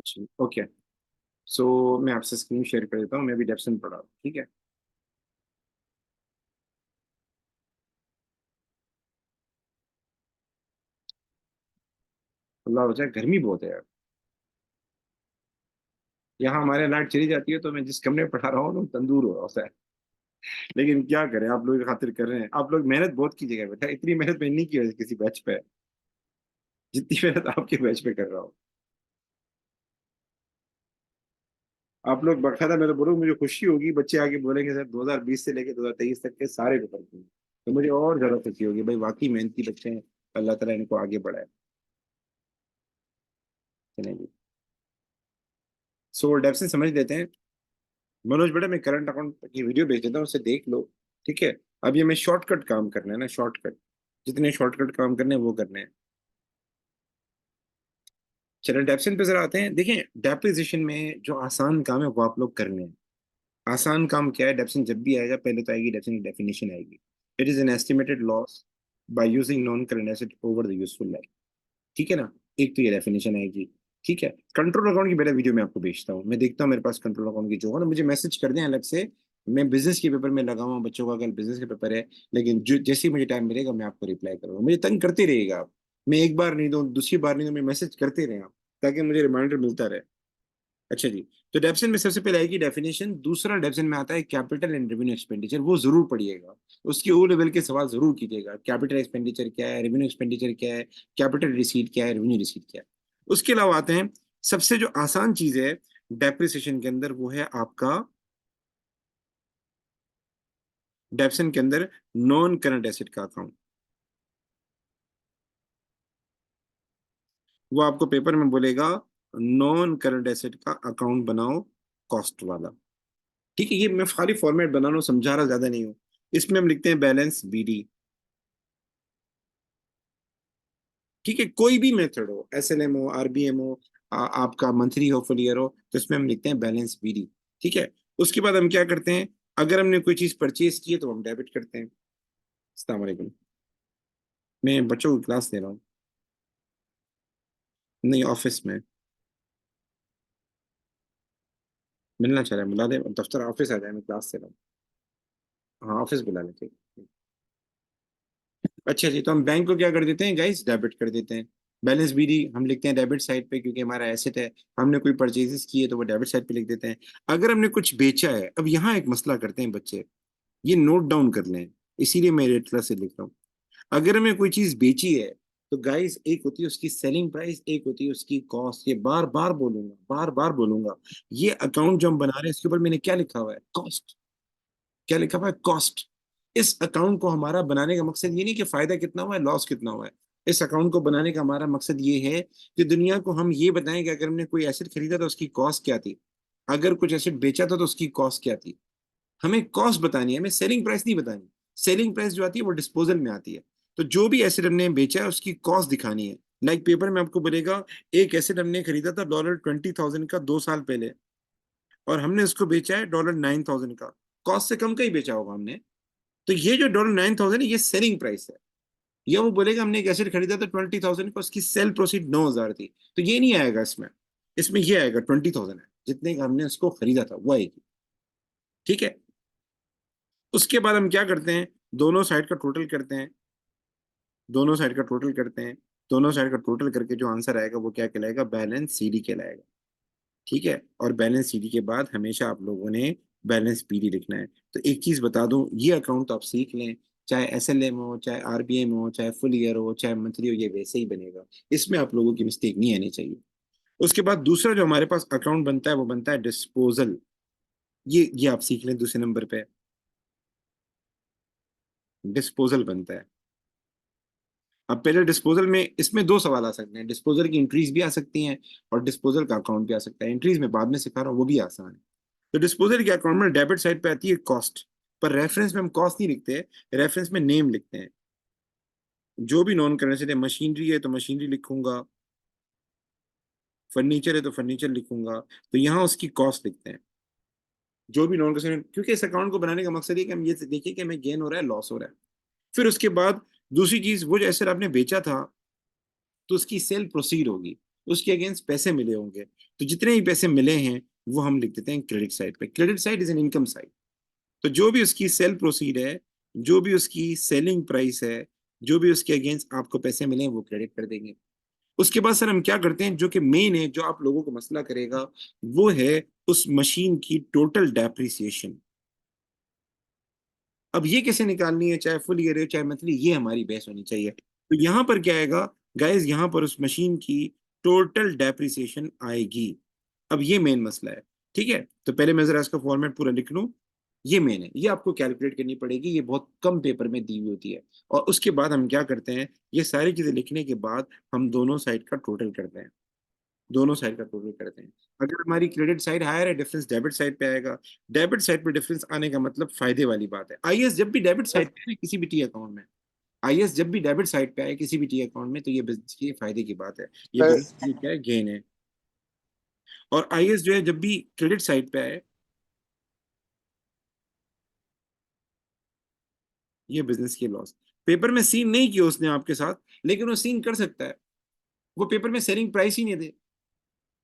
अच्छा ओके। सो मैं आपसे स्क्रीन शेयर कर देता हूँ, मैं भी डेप्सन पढ़ा हूँ, ठीक है। अल्लाह हो जाए, गर्मी बहुत है यार। यहाँ हमारे लाइट चली जाती है तो मैं जिस कमरे में पढ़ा रहा हूँ ना, तंदूर हो रहा है। लेकिन क्या करें, आप लोग खातिर कर रहे हैं, आप लोग मेहनत बहुत कीजिएगा बेटा, इतनी मेहनत मैंने नहीं की है किसी बैच पे, जितनी मेहनत आपके बैच पे कर रहा हूँ। आप लोग बकायदा, मैं तो बोलूँ मुझे खुशी होगी, बच्चे आगे बोलेंगे सर 2020 से लेकर 2023 तक के सारे पेपर दिए, तो मुझे और ज्यादा खुशी होगी, भाई वाकई मेहनती बच्चे हैं, अल्लाह ताला इनको आगे बढ़ाए। चलेंगे। सो डेफ से समझ लेते हैं। मनोज बेटा, मैं करंट अकाउंट की वीडियो भेज देता हूँ, उसे देख लो। ठीक है। अब ये हमें शॉर्टकट काम करना है ना, शॉर्टकट, जितने शॉर्टकट काम करने हैं वो करने हैं। चलो डेप्सन पे जरा आते हैं। देखिए डेप्रिसिएशन में जो आसान काम है वो आप लोग करने हैं। आसान काम क्या है, डेप्सन जब भी आएगा पहले तो आएगी डेप्सन की डेफिनेशन आएगी। It is an estimated loss by using non current asset over the useful life. ठीक है ना। एक तो ये डेफिनेशन आएगी। ठीक है। कंट्रोल अकाउंट की बेटा वीडियो मैं आपको भेजता हूँ, मैं देखता हूँ मेरे पास कंट्रोल अकाउंट की जो है ना, मुझे मैसेज कर दें अलग से। मैं बिजनेस के पेपर में लगा हुआ हूँ बच्चों का, कल बिजनेस के पेपर है, लेकिन जो जैसे ही मुझे टाइम मिलेगा मैं आपको रिप्लाई करूंगा, मुझे तंग करते रहिएगा आप। मैं एक बार नहीं दूँ, दूसरी बार नहीं दूँ, मैं मैसेज करते रहे आप, ताकि मुझे रिमाइंडर मिलता रहे। अच्छा जी। तो डेप्सन में सबसे पहले आएगी डेफिनेशन, दूसरा डेप्सन में आता है कैपिटल एंड रेवेन्यू एक्सपेंडिचर, वो जरूर पढ़िएगा। उसकी ओ लेवल के सवाल जरूर कीजिएगा, कैपिटल एक्सपेंडिचर क्या है, रेवेन्यू एक्सपेंडिचर क्या है, कैपिटल रिसीट क्या है, रेवेन्यू रिसीट क्या है। उसके अलावा आते हैं, सबसे जो आसान चीज है डेप्रिसिएशन के अंदर, वो है आपका डेप्सन के अंदर नॉन करंट एसेट का अकाउंट। वो आपको पेपर में बोलेगा नॉन करंट एसेट का अकाउंट बनाओ, कॉस्ट वाला। ठीक है, ये मैं खाली फॉर्मेट बना रहा हूँ, समझा रहा ज्यादा नहीं हूँ। इसमें हम लिखते हैं बैलेंस बीडी। ठीक है, कोई भी मेथड हो, एसएलएम हो, आरबीएम हो, आपका मंथली हो, फुल ईयर हो, तो इसमें हम लिखते हैं बैलेंस बीडी। ठीक है। उसके बाद हम क्या करते हैं, अगर हमने कोई चीज परचेज की है तो हम डेबिट करते हैं। अस्सलाम वालेकुम। मैं बच्चों को क्लास दे रहा हूँ। नहीं, ऑफिस में। मिलना चाह रहा है, बुला दे, दफ्तर ऑफिस आ जाए, मैं क्लास दे रहा हूँ। हाँ ऑफिस बुला लेते हैं। अच्छा जी, तो हम बैंक को क्या कर देते हैं गाइस, डेबिट कर देते हैं। बैलेंस बीडी हम लिखते हैं डेबिट साइड पे, क्योंकि हमारा एसेट है। हमने कोई परचेजेस की है तो वो डेबिट साइड पे लिख देते हैं। अगर हमने कुछ बेचा है, अब यहाँ एक मसला करते हैं बच्चे, ये नोट डाउन कर लें, इसीलिए मैं रेट से लिख रहा हूँ। अगर हमें कोई चीज बेची है, तो गाइस एक होती है उसकी सेलिंग प्राइस, एक होती है उसकी कॉस्ट। ये बार बार बोलूंगा, बार बार बोलूंगा। ये अकाउंट जो हम बना रहे हैं इसके ऊपर मैंने क्या लिखा हुआ है, कॉस्ट। क्या लिखा हुआ है, कॉस्ट। इस अकाउंट को हमारा बनाने का मकसद ये नहीं कि फायदा कितना हुआ है, लॉस कितना हुआ है। इस अकाउंट को बनाने का हमारा मकसद ये है कि दुनिया को हम ये बताएं कि अगर हमने कोई एसेट खरीदा तो उसकी कॉस्ट क्या थी, अगर कुछ एसेट बेचा था तो उसकी कॉस्ट क्या थी। हमें कॉस्ट बतानी है, हमें सेलिंग प्राइस नहीं बतानी। सेलिंग प्राइस जो आती है वो डिस्पोजल में आती है। तो जो भी एसेट हमने बेचा है उसकी कॉस्ट दिखानी है। लाइक पेपर में आपको बोलेगा, एक एसेट हमने खरीदा था $20,000 का 2 साल पहले, और हमने उसको बेचा है $9,000 का। कॉस्ट से कम का ही बेचा होगा हमने। तो ये जो $9,000 है ये सेलिंग प्राइस है। या वो बोलेगा हमने एक एसेट खरीदा था 20,000 का, उसकी सेल प्रोसीड 9,000 थी, तो ये नहीं आएगा इसमें। इसमें ये आएगा 20,000 है, जितने का हमने उसको खरीदा था वो आएगी। ठीक है। उसके बाद हम क्या करते हैं, दोनों साइड का टोटल करते हैं। दोनों साइड का टोटल करते हैं। दोनों साइड का टोटल करके जो आंसर आएगा वो क्या कहलाएगा, बैलेंस सीडी कहलाएगा। ठीक है। और बैलेंस सीडी के बाद हमेशा आप लोगों ने बैलेंस पीडी लिखना है। तो एक चीज बता दूं, ये अकाउंट तो आप सीख लें, चाहे एसएलएम हो, चाहे आरबीएम हो, चाहे फुल ईयर हो, चाहे मंथली हो, ये वैसे ही बनेगा। इसमें आप लोगों की मिस्टेक नहीं आनी चाहिए। उसके बाद दूसरा जो हमारे पास अकाउंट बनता है वो बनता है डिस्पोजल। ये आप सीख लें, दूसरे नंबर पे डिस्पोजल बनता है। अब पहले डिस्पोजल में, इसमें दो सवाल आ सकते हैं, डिस्पोजल की एंट्रीज भी आ सकती हैं और डिस्पोजल का अकाउंट भी आ सकता है। एंट्रीज में बाद में सिखा रहा हूँ, वो भी आसान है। तो डिस्पोजल के अकाउंट में डेबिट साइड पे आती है कॉस्ट, पर रेफरेंस में हम कॉस्ट नहीं लिखते, रेफरेंस में नेम लिखते हैं। जो भी नॉन करेंसी है, मशीनरी है तो मशीनरी लिखूंगा, फर्नीचर है तो फर्नीचर लिखूंगा, तो यहाँ उसकी कॉस्ट लिखते हैं। जो भी नॉन करेंसी, क्योंकि इस अकाउंट को बनाने का मकसद ये कि हम ये देखिए कि हमें गेन हो रहा है, लॉस हो रहा है। फिर उसके बाद दूसरी चीज, वो जैसे आपने बेचा था तो उसकी सेल प्रोसीड होगी। उसके अगेंस्ट पैसे मिले होंगे, तो जितने भी पैसे मिले हैं वो हम लिख देते हैं क्रेडिट साइड पे। Credit side is an income side. तो जो भी उसकी सेल प्रोसीड है, जो भी उसकी सेलिंग प्राइस है, जो भी उसके अगेंस्ट आपको पैसे मिले हैं वो क्रेडिट कर देंगे। उसके बाद सर हम क्या करते हैं, जो कि मेन है, जो आप लोगों को मसला करेगा, वो है उस मशीन की टोटल डेप्रिसिएशन। अब ये कैसे निकालनी है, चाहे फुल ईयर है चाहे मंथली, ये हमारी बहस होनी चाहिए। तो यहां पर क्या आएगा गाइस, यहां पर उस मशीन की टोटल डेप्रिसिएशन आएगी। अब ये मेन मसला है। ठीक है, तो पहले मैं जरा इसका फॉर्मेट पूरा लिख लूं। ये मेन है, ये आपको कैलकुलेट करनी पड़ेगी, ये बहुत कम पेपर में दी हुई होती है। और उसके बाद हम क्या करते हैं, ये सारी चीजें लिखने के बाद हम दोनों साइड का टोटल करते हैं। दोनों साइड का टोटल करते हैं। अगर हमारी क्रेडिट साइड हायर है, डिफरेंस डेबिट साइड पे आएगा। डेबिट साइड पे डिफरेंस आने का मतलब फायदे वाली बात है। आईएस जब भी डेबिट साइड पे है किसी भी टी अकाउंट में, आईएस जब भी डेबिट साइड पे आए किसी भी टी अकाउंट में, तो ये बिजनेस की फायदे की बात है, ये बिजनेस की क्या है, गेन है। और आईएस जो है जब भी क्रेडिट साइड पे आए, ये बिजनेस की लॉस। पेपर में सीन नहीं किया उसने आपके साथ, लेकिन वो सीन कर सकता है। वो पेपर में सेलिंग प्राइस ही नहीं दे,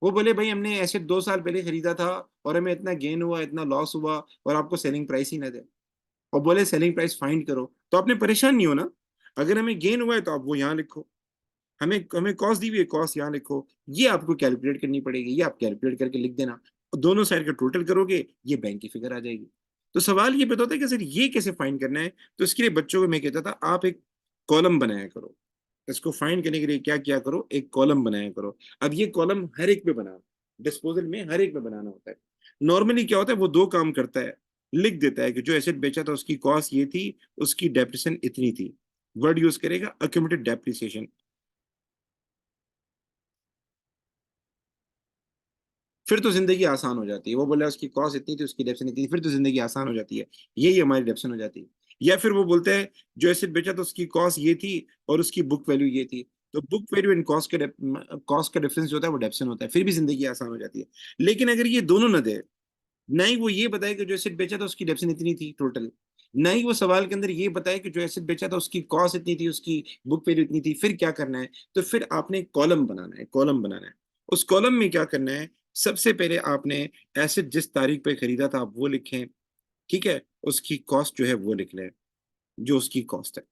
वो बोले भाई हमने एसेट 2 साल पहले खरीदा था और हमें इतना गेन हुआ, इतना लॉस हुआ, और आपको सेलिंग प्राइस ही ना दे, और बोले सेलिंग प्राइस फाइंड करो, तो आपने परेशान नहीं होना। अगर हमें गेन हुआ है तो आप वो यहाँ लिखो, हमें हमें कॉस्ट दी हुई है, कॉस्ट यहाँ लिखो। ये आपको कैलकुलेट करनी पड़ेगी, ये आप कैलकुलेट करके लिख देना, और दोनों साइड का टोटल करोगे, ये बैंक की फिगर आ जाएगी। तो सवाल ये पता होता है कि सर ये कैसे फाइंड करना है। तो इसके लिए बच्चों को मैं कहता था आप एक कॉलम बनाया करो, इसको फाइंड करने के लिए क्या किया करो, एक कॉलम बनाया करो। अब ये कॉलम हर एक पे बना, डिस्पोजल में हर एक पे बनाना होता है। नॉर्मली क्या होता है, वो दो काम करता है, लिख देता है कि जो एसेट बेचा था उसकी कॉस्ट ये थी, उसकी डेप्रिसिएशन इतनी थी, वर्ड यूज करेगा अक्यूमुलेटेड डेप्रिसिएशन। फिर तो जिंदगी आसान हो जाती है, वो बोला उसकी कॉस्ट इतनी थी उसकी डेप्शन इतनी थी, फिर तो जिंदगी आसान हो जाती है, यही हमारी डेप्शन हो जाती है। या फिर वो बोलते हैं जो एसेट बेचा तो उसकी कॉस्ट ये थी और उसकी बुक वैल्यू ये थी, तो बुक वैल्यू एंड कॉस्ट का डिफरेंस जो होता है वो डेप्शन होता है, फिर भी जिंदगी आसान हो जाती है। लेकिन अगर ये दोनों न दे, ना ही वो ये बताए कि जो एसेट बेचा था उसकी डेप्शन इतनी थी टोटल, ना ही वो सवाल के अंदर ये बताए कि जो एसेट बेचा था उसकी कॉस्ट इतनी थी, उसकी बुक वैल्यू इतनी थी, फिर क्या करना है। तो फिर आपने कॉलम बनाना है, कॉलम बनाना है। उस कॉलम में क्या करना है, सबसे पहले आपने एसेट जिस तारीख पे खरीदा था आप वो लिखें, ठीक है, उसकी कॉस्ट जो है वो लिख लें, जो उसकी कॉस्ट है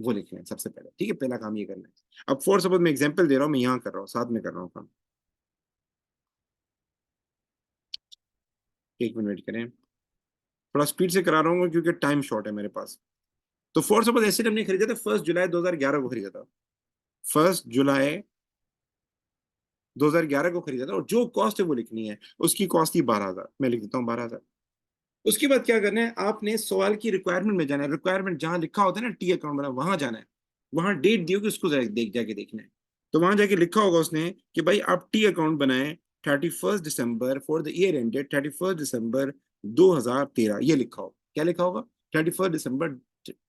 वो लिख लें सबसे पहले। ठीक है, पहला काम ये करना है। अब फॉर सपोज मैं एग्जांपल दे रहा हूँ, मैं यहाँ कर रहा हूँ, साथ में कर रहा हूँ काम। एक मिनट वेट करें, थोड़ा स्पीड से करा रहा हूँ क्योंकि टाइम शॉर्ट है मेरे पास। तो फॉर सपोज एसेट हमने खरीदा था 1 जुलाई 2011 को खरीदा था, 1 जुलाई 2011 को खरीदा था, और जो कॉस्ट है वो लिखनी है। उसकी कॉस्ट थी 12,000, मैं लिख देता हूँ 12,000। उसके बाद क्या करना है, आपने सवाल की रिक्वायरमेंट में जाना है, रिक्वायरमेंट जहां लिखा होता है ना टी अकाउंट बना, वहां जाना है, वहां डेट दी होगी उसको देख जाके देखना है। तो वहां जाके लिखा होगा उसने कि भाई आप टी अकाउंट बनाए 31 दिसंबर फॉर द ईयर एंडेड 31 दिसंबर 2013, ये लिखा होगा। क्या लिखा होगा, 31 दिसंबर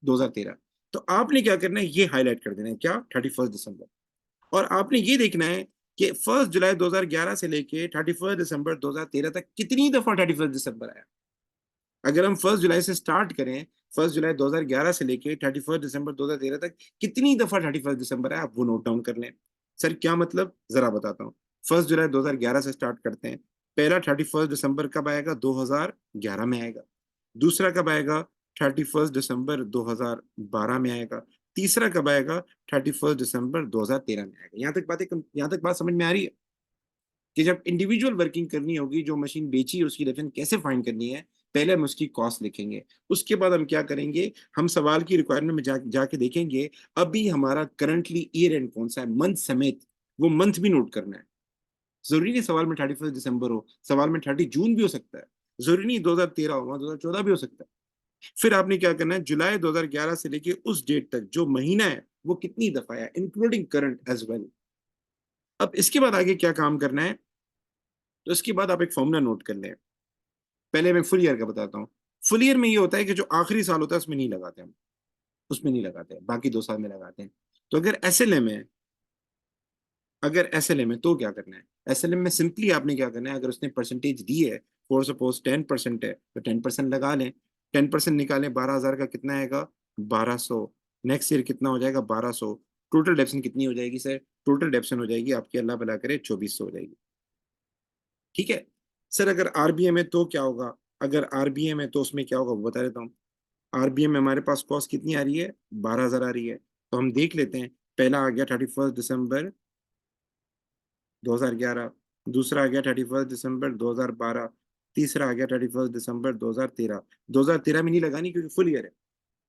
2013। तो आपने क्या करना है, ये हाईलाइट कर देना है, क्या, 31 दिसंबर। और आपने ये देखना है कि 1 जुलाई 2011 से लेके 31 दिसंबर 2013 तक कितनी दफा 31 दिसंबर आया। अगर हम 1 जुलाई से स्टार्ट करें, 1 जुलाई 2011 से लेके 31 दिसंबर 2013 तक कितनी दफा 31 दिसंबर है, आप वो नोट डाउन कर लें। सर क्या मतलब, जरा बताता हूँ। 1 जुलाई 2011 से स्टार्ट करते हैं, पहला 31 दिसंबर कब आएगा, 2011 में आएगा। दूसरा कब आएगा, 31 दिसंबर 2012 में आएगा। तीसरा कब आएगा, 31 दिसंबर 2013 में आएगा। यहाँ तक बात समझ में आ रही है कि जब इंडिविजुअल वर्किंग करनी होगी, जो मशीन बेची है उसकी रेफरेंस कैसे फाइंड करनी है, पहले हम उसकी कॉस्ट लिखेंगे। उसके बाद हम क्या करेंगे, हम सवाल की रिक्वायरमेंट में जाके देखेंगे अभी हमारा करंटली ईयर एंड कौन सा है, मंथ समेत, वो मंथ भी नोट करना है। जरूरी नहीं सवाल में 31 दिसंबर हो, सवाल में 30 जून भी हो सकता है, जरूरी नहीं 2013 हो, 2014 भी हो सकता है। फिर आपने क्या करना है, जुलाई 2011 से लेके उस डेट तक जो महीना है वो कितनी दफा है, इंक्लूडिंग करंट एज वेल। अब इसके बाद आगे क्या काम करना है, तो इसके बाद आप एक फॉर्मूला नोट कर लें। पहले मैं फुल ईयर का बताता हूँ। फुल ईयर में ये होता है कि जो आखिरी साल होता है उसमें नहीं लगाते हम, उसमें नहीं लगाते, बाकी 2 साल में लगाते हैं। तो अगर एसएलएम है, अगर एसएलएम है तो क्या करना है, एसएलएम में सिंपली आपने क्या करना है, अगर उसने परसेंटेज दी है, फॉर सपोज 10% है, तो 10% लगा लें। 10% निकालें, 12,000 का कितना आएगा, 1200। नेक्स्ट ईयर कितना हो जाएगा, 1200। टोटल डेप्शन कितनी हो जाएगी सर? टोटल डेप्शन हो जाएगी आपकी, अल्लाह भला करे, 2400 हो जाएगी। ठीक है सर, अगर आरबीएम है तो क्या होगा? अगर आरबीएम है तो उसमें क्या होगा वो बता देता हूँ। आरबीएम में हमारे पास कॉस्ट कितनी आ रही है? 12,000 आ रही है। तो हम देख लेते हैं। पहला आ गया 31 दिसंबर 2011, दूसरा आ गया 31 दिसंबर 2012, तीसरा आ गया 31 दिसंबर 2013। 2013 में नहीं लगानी क्योंकि फुल ईयर है।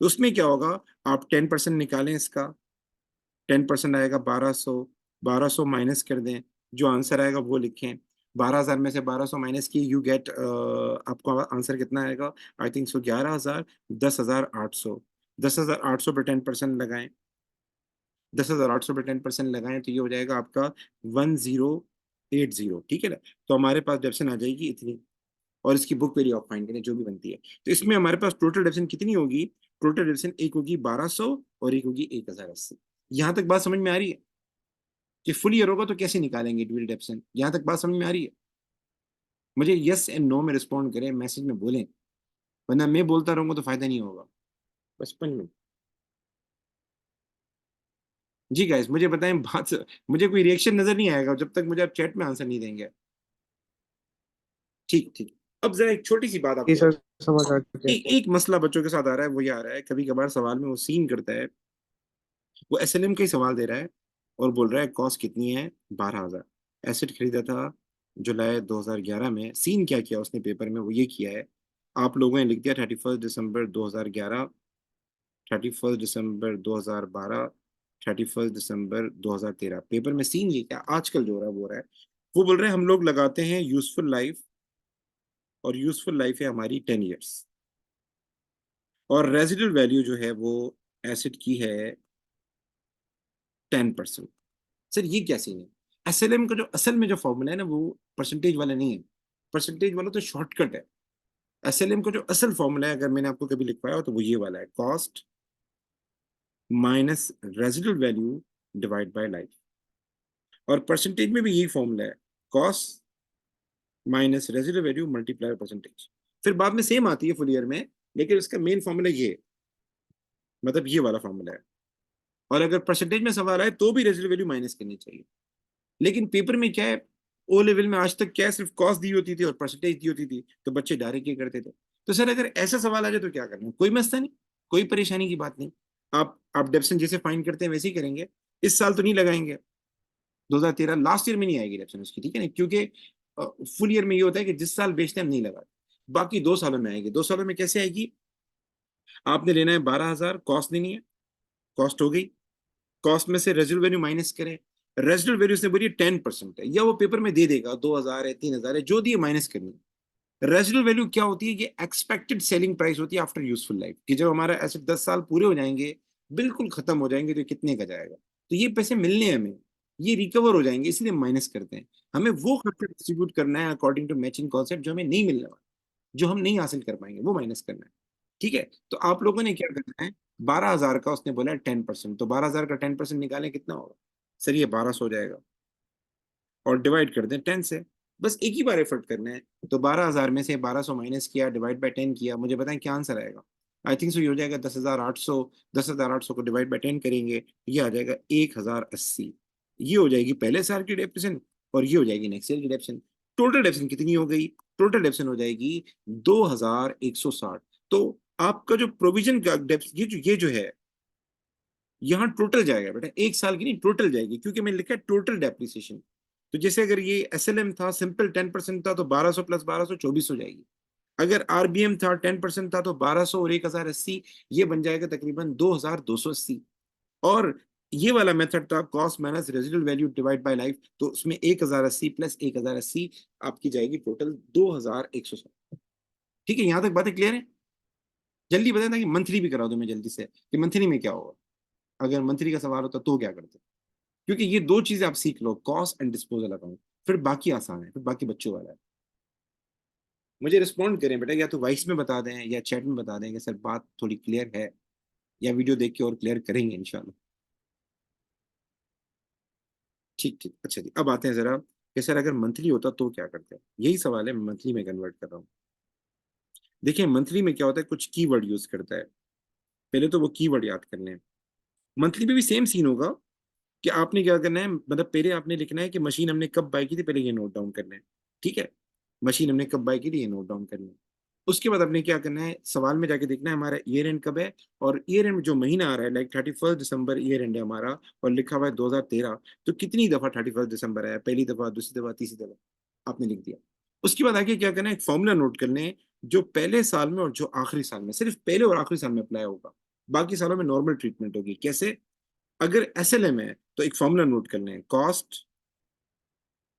तो उसमें क्या होगा, आप 10% निकालें इसका, 10% आएगा 1200, 1200 माइनस कर दें, जो आंसर आएगा वो लिखें। 12,000 में से 1200 माइनस की यू गेट, आपको आंसर कितना आएगा? I think so 11,000, 10,800। 10,800 पर 10% लगाएं, 10,800 पे 10% लगाएं तो ये हो जाएगा आपका 1080। ठीक है ना? तो हमारे पास डेप्शन आ जाएगी इतनी, और इसकी बुक वैल्यू आप फाइंड करें जो भी बनती है। तो इसमें हमारे पास टोटल डेप्शन कितनी होगी? टोटल डेप्शन एक होगी 1200 और एक होगी 1080। यहां तक बात समझ में आ रही है कि फुल ईयर होगा तो कैसे निकालेंगे ड्यूअल डेप्शन? यहां तक बात समझ में आ रही है? मुझे यस एंड नो में रिस्पॉन्ड करें, मैसेज में बोलें, वरना मैं बोलता रहूंगा तो फायदा नहीं होगा। बस 5 मिनट। जी गाइस मुझे बताएं बात, मुझे कोई रिएक्शन नजर नहीं आएगा जब तक मुझे आप चैट में आंसर नहीं देंगे। ठीक ठीक। अब जरा एक छोटी सी बात जी आपको, सर, समझ आ गया। एक मसला बच्चों के साथ आ रहा है, वो ये आ रहा है कभी कभार सवाल में वो सीन करता है, वो एसएलएम का ही सवाल दे रहा है और बोल रहा है कॉस्ट कितनी है? 12,000। एसेट खरीदा था जुलाई 2011 में। सीन क्या किया उसने पेपर में, वो ये किया है, आप लोगों ने लिख दिया 31 दिसंबर 2011, 31 दिसंबर 2012, 31 दिसंबर 2013। पेपर में सीन ये क्या आजकल जो हो रहा है वो हो रहा है, वो बोल रहे हैं हम लोग लगाते हैं यूजफुल लाइफ, और यूजफुल लाइफ है हमारी 10 ईयर्स, और रेजिडुअल वैल्यू जो है वो एसिड की है 10%। सर ये क्या सीन है? एसएलएम का जो असल में जो फॉर्मूला है ना वो परसेंटेज वाला नहीं है, परसेंटेज वाला तो शॉर्टकट है। एसएलएम का जो असल फॉर्मूला है, अगर मैंने आपको कभी लिखवाया हो तो वो ये वाला है, cost minus residual value divide by life. और परसेंटेज में भी यही फॉर्मूला है, cost minus residual value multiply percentage. फिर बाद में सेम आती है फुल ईयर में, लेकिन उसका मेन फॉर्मूला ये है, मतलब ये वाला फॉर्मूला है। और अगर परसेंटेज में सवाल आए तो भी रेजिडुअल वैल्यू माइनस करनी चाहिए। लेकिन पेपर में क्या है, ओ लेवल में आज तक क्या है, सिर्फ कॉस्ट दी होती थी और परसेंटेज दी होती थी, तो बच्चे डायरेक्ट ये करते थे। तो सर अगर ऐसा सवाल आ जाए तो क्या करना है? कोई मसला नहीं, कोई परेशानी की बात नहीं। आप डेप्सन जैसे फाइन करते हैं वैसे ही करेंगे। इस साल तो नहीं लगाएंगे, 2013 लास्ट ईयर में नहीं आएगी डेप्सन उसकी, ठीक है ना? क्योंकि फुल ईयर में ये होता है कि जिस साल बेचते हैं हम नहीं लगाते, बाकी 2 सालों में आएगी। 2 सालों में कैसे आएगी? आपने लेना है 12,000, कॉस्ट देनी है, कॉस्ट हो गई, कॉस्ट में से रेजिडुअल वैल्यू माइनस करें। रेजिडुअल वैल्यू से बोलिए 10% है, या वो पेपर में दे देगा 2,000 है, 3,000 है, जो दिए माइनस करनी है। रेजिडुअल वैल्यू क्या होती है? ये एक्सपेक्टेड सेलिंग प्राइस होती है आफ्टर यूजफुल लाइफ, कि जब हमारा एसेट 10 साल पूरे हो जाएंगे, बिल्कुल खत्म हो जाएंगे, तो कितने का जाएगा, तो ये पैसे मिलने हैं हमें, ये रिकवर हो जाएंगे, इसलिए माइनस करते हैं। हमें वो खर्चा डिस्ट्रीब्यूट करना है अकॉर्डिंग टू मैचिंग कॉन्सेप्ट, जो हमें नहीं मिलने वाला, जो हम नहीं हासिल कर पाएंगे, वो माइनस करना है। ठीक है, तो आप लोगों ने क्या करना है, 12,000 का उसने बोला 10%, तो 12,000 का 10% निकालें, कितना होगा? सर ये 1200 हो जाएगा, और डिवाइड कर दें 10 से। बस एक ही बार एफर्ट करना है। तो 12,000 में से 1200 माइनस किया, डिवाइड बाय 10 किया, मुझे बताएं क्या आंसर आएगा? आई थिंक सो ये हो जाएगा 10,800। 10,800 को डिवाइड बाय 10 करेंगे, ये आ जाएगा 1,080। ये हो जाएगी पहले साल की डेप्शन, और ये हो जाएगी नेक्स्ट ईयर की डेप्शन। टोटल डेप्शन कितनी हो गई? टोटल डेप्शन हो जाएगी 2,160। तो आपका जो प्रोविजन का डेप्थ, ये जो है, यहाँ टोटल जाएगा बेटा, एक साल की नहीं, टोटल जाएगी, क्योंकि मैंने लिखा है टोटल डेप्रिसिएशन। तो जैसे अगर ये एसएलएम था, सिंपल 10% था, तो 1200 प्लस 1200 2400 जाएगी। अगर आरबीएम था 10% था तो 1200 और 1,080, ये बन जाएगा तकरीबन 2,280। और ये वाला मेथड था cost minus residual value divide by life, तो उसमें 1,080 प्लस 1,080 आपकी जाएगी टोटल 2,160। ठीक है, यहां तक बातें क्लियर है? जल्दी बताए ताकि मंथली भी करा दो मैं जल्दी से, कि मंथली में क्या होगा, अगर मंथली का सवाल होता तो क्या करते। क्योंकि ये दो चीजें आप सीख लो, कॉस्ट एंड डिस्पोजल अकाउंट, फिर बाकी आसान है, फिर बाकी बच्चों वाला है। मुझे रिस्पॉन्ड करें बेटा, या तो वॉइस में बता दें या चैट में बता दें कि सर बात थोड़ी क्लियर है, या वीडियो देख के और क्लियर करेंगे इंशाल्लाह। ठीक ठीक, अच्छा जी, अब आते हैं जरा कि सर अगर मंथली होता तो क्या करते हैं, यही सवाल है, मंथली में कन्वर्ट कर रहा हूँ। देखिए मंथली में क्या होता है, कुछ कीवर्ड यूज करता है, पहले तो वो कीवर्ड याद करने हैं। मंथली में भी सेम सीन होगा, कि आपने क्या करना है, मतलब पहले आपने लिखना है कि मशीन हमने कब बाय की थी, पहले ये नोट डाउन करना है। ठीक है, मशीन हमने कब बाय की थी ये नोट डाउन करना है। उसके बाद आपने क्या करना है, सवाल में जाके देखना है हमारा ईयर एंड कब है, और ईयर एंड में जो महीना आ रहा है, लाइक 31 दिसंबर ईयर एंड है हमारा, और लिखा हुआ है 2013, तो कितनी दफा 31 दिसंबर आया, पहली दफा, दूसरी दफा, तीसरी दफा, आपने लिख दिया। उसके बाद आगे क्या करना है, एक फॉर्मूला नोट कर लें जो पहले साल में और जो आखिरी साल में, सिर्फ पहले और आखिरी साल में अप्लाई होगा, बाकी सालों में नॉर्मल ट्रीटमेंट होगी। कैसे? अगर एसएलएम है तो एक फॉर्मूला नोट कर लें, कॉस्ट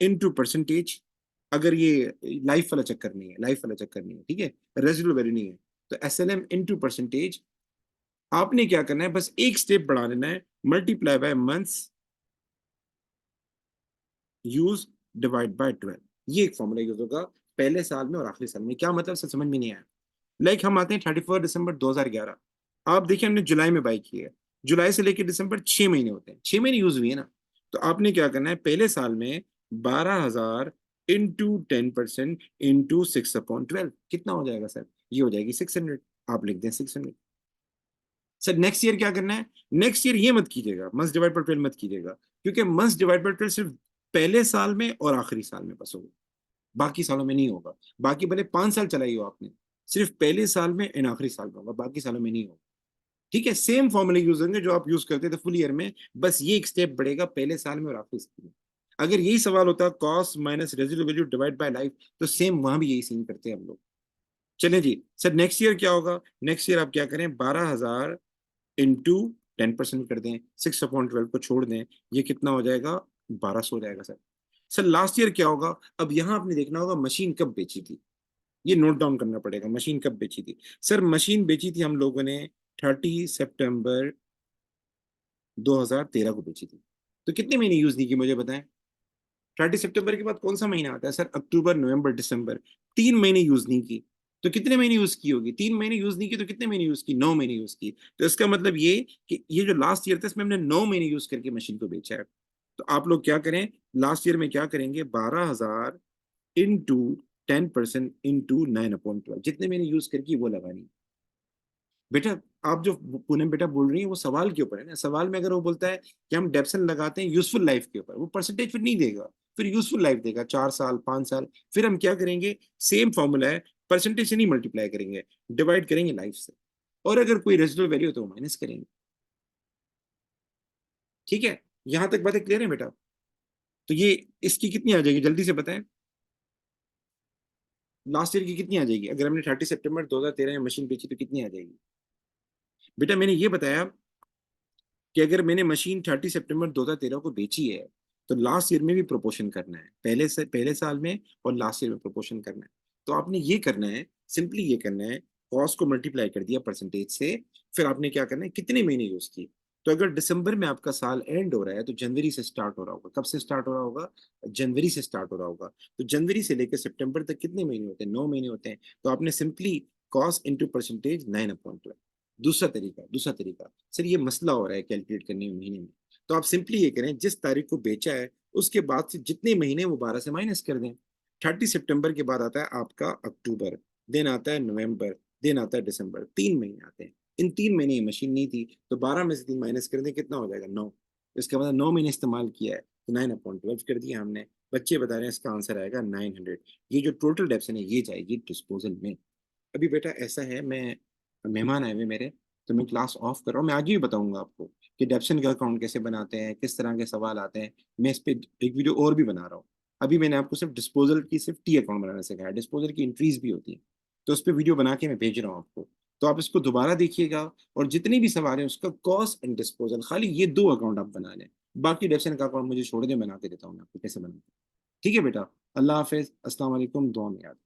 इनटू परसेंटेज। अगर ये लाइफ वाला चक्कर नहीं है, लाइफ वाला चक्कर नहीं है, ठीक है, रेजिडुअल वैल्यू नहीं है, तो एसएलएम इनटू परसेंटेज। आपने क्या करना है, बस एक स्टेप बढ़ा लेना है, multiply by months use divide by 12। ये एक फॉर्मूला यूज होगा पहले साल में और आखिरी साल में। क्या मतलब से समझ में नहीं आया? लाइक हम आते हैं 31 दिसंबर 2011, आप देखिए हमने जुलाई में बाई की है, जुलाई से लेकर दिसंबर 6 महीने होते हैं, 6 महीने यूज हुई है ना। तो आपने क्या करना है, पहले साल में 12,000 इंटू 10% इंटू 6/12, कितना हो जाएगा सर? ये हो जाएगी 600। आप लिख दें 600। सर नेक्स्ट ईयर क्या करना है, नेक्स्ट ईयर ये मत कीजिएगा, मंथ डिवाइड बाय 12 मत कीजिएगा, क्योंकि मंथ डिवाइड बाय 12 सिर्फ पहले साल में और आखिरी साल में बस होगा, बाकी सालों में नहीं होगा। बाकी भले 5 साल चलाई हो आपने, सिर्फ पहले साल में एंड आखिरी साल में होगा, बाकी सालों में नहीं होगा। ठीक है, सेम फॉर्मूले यूज होंगे जो आप यूज करते थे फुल ईयर में, बस ये एक स्टेप बढ़ेगा पहले साल में और आखिरी साल में। अगर यही सवाल होता cost minus residual value divide by life, तो सेम वहां भी यही सीन करते हैं हम लोग। चलें जी सर, नेक्स्ट ईयर क्या होगा? नेक्स्ट ईयर आप क्या करें, 12,000 इंटू 10% कर दें, 6/12 को छोड़ दें, ये कितना हो जाएगा? 1200 हो जाएगा सर। सर लास्ट ईयर क्या होगा? अब यहां आपने देखना होगा मशीन कब बेची थी, ये नोट डाउन करना पड़ेगा, मशीन कब बेची थी। सर मशीन बेची थी हम लोगों ने 30 सितंबर 2013 को बेची थी। तो कितने महीने यूज नहीं की मुझे बताएं? 30 सितंबर के बाद कौन सा महीना आता है सर? अक्टूबर, नवंबर, दिसंबर, 3 महीने यूज नहीं की। तो कितने महीने यूज की होगी? 3 महीने यूज नहीं की, तो कितने महीने यूज की? 9 महीने यूज की। तो इसका मतलब ये कि ये जो लास्ट ईयर था इसमें हमने 9 महीने यूज करके मशीन को बेचा है। तो आप लोग क्या करें, लास्ट ईयर में क्या करेंगे, 12,000 इंटू 10% इंटू 9/12, जितने मैंने यूज करके वो लगानी। बेटा आप जो पूनम बेटा बोल रही है वो सवाल के ऊपर है ना, सवाल में अगर वो बोलता है कि हम डेप्सन लगाते हैं यूजफुल लाइफ के ऊपर, वो परसेंटेज फिर नहीं देगा, फिर यूजफुल लाइफ देगा, 4 साल, 5 साल। फिर हम क्या करेंगे, सेम फॉर्मूला है, परसेंटेज से नहीं मल्टीप्लाई करेंगे, डिवाइड करेंगे लाइफ से, और अगर कोई रेजिडुअल वैल्यू हो तो माइनस करेंगे। ठीक है, यहां तक बातें क्लियर है बेटा? तो ये इसकी कितनी आ जाएगी जल्दी से बताएं, लास्ट ईयर की कितनी आ जाएगी? अगर हमने 30 सितंबर 2013 में मशीन बेची तो कितनी आ जाएगी? बेटा मैंने ये बताया कि अगर मैंने मशीन 30 सितंबर 2013 को बेची है, तो लास्ट ईयर में भी प्रोपोर्शन करना है, पहले साल में और लास्ट ईयर में प्रोपोर्शन करना है। तो आपने ये करना है, सिंपली ये करना है, कॉस्ट को मल्टीप्लाई कर दिया परसेंटेज से, फिर आपने क्या करना है, कितने महीने यूज किए। तो अगर दिसंबर में आपका साल एंड हो रहा है तो जनवरी से स्टार्ट हो रहा होगा। कब से स्टार्ट हो रहा होगा? जनवरी से स्टार्ट हो रहा होगा। तो जनवरी से लेकर सितंबर तक कितने महीने होते हैं? 9 महीने होते हैं। तो आपने सिंपली कॉस्ट इंटू परसेंटेज 9/12। दूसरा तरीका सर, ये मसला हो रहा है कैलकुलेट करने में महीने में, तो आप सिंपली ये करें, जिस तारीख को बेचा है उसके बाद से जितने महीने वो 12 से माइनस कर दें। 30 सितंबर के बाद आता है आपका अक्टूबर, देन आता है नवंबर, देन आता है दिसंबर, 3 महीने आते हैं। इन 3 महीने ये मशीन नहीं थी, तो 12 में से 3 माइनस कर दें, कितना हो जाएगा? 9। इसका मतलब 9 महीने इस्तेमाल किया है, तो 9/12 कर दिया हमने। बच्चे बता रहे हैं इसका आंसर आएगा 900। ये जो टोटल डेप्सन है ये जाएगी डिस्पोजल में। अभी बेटा ऐसा है, मैं मेहमान आए हुए मेरे, तो मैं क्लास ऑफ कर रहा हूँ। मैं आज ही बताऊंगा आपको कि डेप्सन का अकाउंट कैसे बनाते हैं, किस तरह के सवाल आते हैं। मैं इस पे एक वीडियो और भी बना रहा हूँ। अभी मैंने आपको सिर्फ डिस्पोजल की, सिर्फ टी अकाउंट बनाना सिखाया, डिस्पोजल की एंट्रीज भी होती है, तो उस पर वीडियो बना के मैं भेज रहा हूँ आपको। तो आप इसको दोबारा देखिएगा, और जितने भी सवाल हैं उसका कॉस्ट एंड डिस्पोजल, खाली ये 2 अकाउंट आप बना लें। बाकी डेप्सन का अकाउंट मुझे छोड़ दें, बना के देता हूँ मैं आपको कैसे बनाते हैं। ठीक है बेटा, अल्लाह हाफिज, अस्सलाम वालेकुम, दुआ में याद।